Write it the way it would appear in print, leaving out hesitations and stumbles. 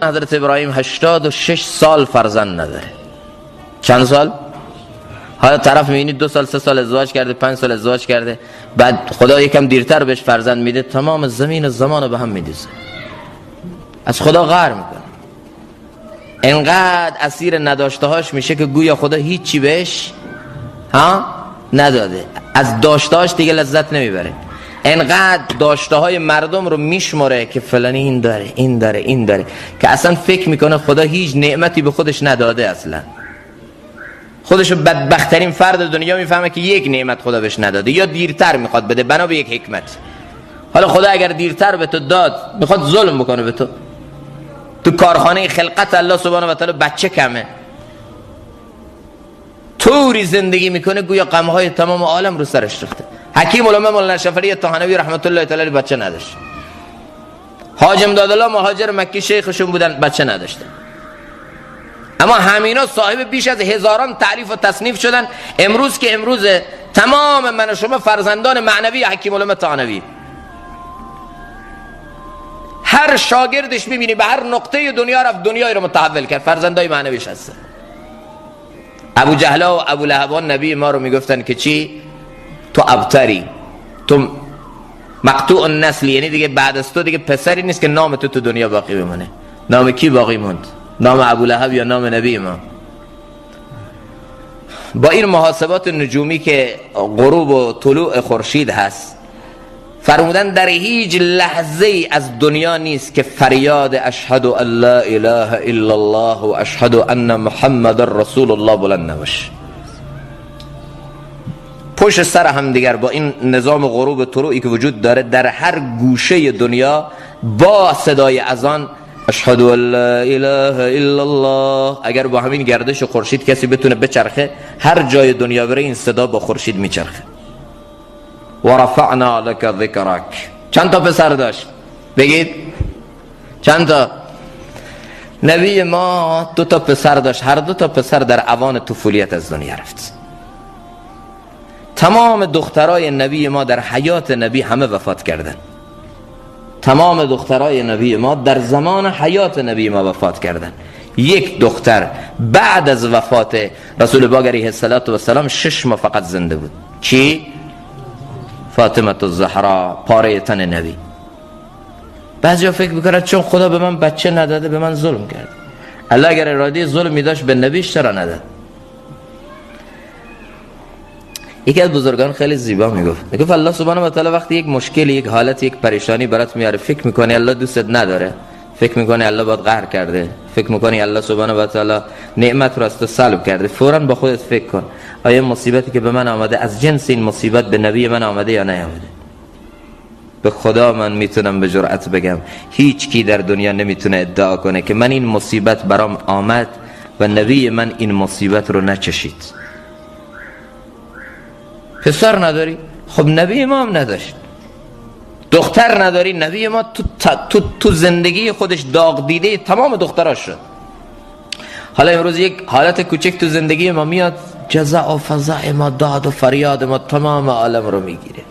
حضرت ابراهیم 86 سال فرزند نداره. چند سال؟ حالا طرف میبینید 2 سال 3 سال ازدواج کرده، 5 سال ازدواج کرده، بعد خدا یکم دیرتر بهش فرزند میده، تمام زمین و زمان رو به هم میدیزه، از خدا قهر میکنه، انقدر اسیر نداشته هاش میشه که گویا خدا هیچی بهش نداده، از داشته هاش دیگه لذت نمیبره، انقدر داشته های مردم رو میشماره که فلانی این داره این داره این داره که اصلا فکر میکنه خدا هیچ نعمتی به خودش نداده، اصلا خودشو بدبخترین فرد دنیا میفهمه که یک نعمت خدا بهش نداده یا دیرتر میخواد بده بنا به یک حکمت. حالا خدا اگر دیرتر به تو داد میخواد ظلم بکنه به تو. تو کارخانه خلقت الله سبحانه و تعالی بچه کمه، طوری زندگی میکنه گویا غمهای تمام عالم رو سرش ریخته. حکیم علامه مولانا شفری طحنوی رحمت الله تعالی بچه نداشت. حاج امداد الله مهاجر مکی شیخشون بودن، بچه نداشتن. اما همینا صاحب بیش از هزاران تعریف و تصنیف شدن. امروز که امروزه تمام من و شما فرزندان معنوی حکیم علامه طحنوی، هر شاگردش میبینی به هر نقطه دنیا رفت، دنیای رو متحول کرد، فرزندای معنویش هستن. ابو جهلا و ابو لهبان نبی ما رو میگفتن که چی؟ تو ابتری، تو مقطوع النسل، یعنی دیگه بعد از تو دیگه پسری نیست که نام تو دنیا باقی بمونه. نام کی باقی موند؟ نام ابو لهب یا نام نبی ما؟ با این محاسبات نجومی که غروب و طلوع خورشید هست، فرمودن در هیچ لحظه ای از دنیا نیست که فریاد اشهد ان لا اله الا الله و اشهد ان محمد رسول الله بلند نباشه. پشت سر هم دیگر با این نظام غروب و طلوعی که وجود داره، در هر گوشه دنیا با صدای اذان اشهد ان لا اله الا الله، اگر با همین گردش خورشید کسی بتونه بچرخه، هر جای دنیا بره این صدا با خورشید میچرخه. و رفعنا لك ذکرک. چند تا پسر داشت؟ بگید چند تا؟ نبی ما 2 تا پسر داشت، هر 2 تا پسر در اوان طفولیت از دنیا رفت. تمام دخترای نبی ما در حیات نبی همه وفات کردن. تمام دخترای نبی ما در زمان حیات نبی ما وفات کردن. یک دختر بعد از وفات رسول پاک علیه السلام 6 ماه فقط زنده بود. کی؟ فاطمه الزهرا، پاره تن نبی. بعضیا فکر میکنن چون خدا به من بچه نداده به من ظلم کرد. الله اگر اراده ظلم میداشت به نبیش چرا نداد؟ یکی از بزرگان خیلی زیبا میگفت الله سبحانه و تعالی وقتی یک مشکل، یک حالت، یک پریشانی برات میاره، فکر میکنی الله دوستت نداره، فکر میکنی الله باید قهر کرده، فکر میکنی الله سبحانه و تعالی نعمت رو از تو سلب کرده، فوراً با خودت فکر کن آیا مصیبتی که به من آمده از جنس این مصیبت به نبی من آمده یا نیامده؟ به خدا من میتونم به جرأت بگم هیچ کی در دنیا نمیتونه ادعا کنه که من این مصیبت برام آمد و نبی من این مصیبت رو نچشید. پسر نداری؟ خب نبی ما هم نداشت. دختر نداری؟ نبی ما تو زندگی خودش داغ دیده تمام دختراش شد. حالا امروز یک حالت کوچک تو زندگی ما میاد، جزع و فزع ما، داد و فریاد ما تمام عالم رو میگیره.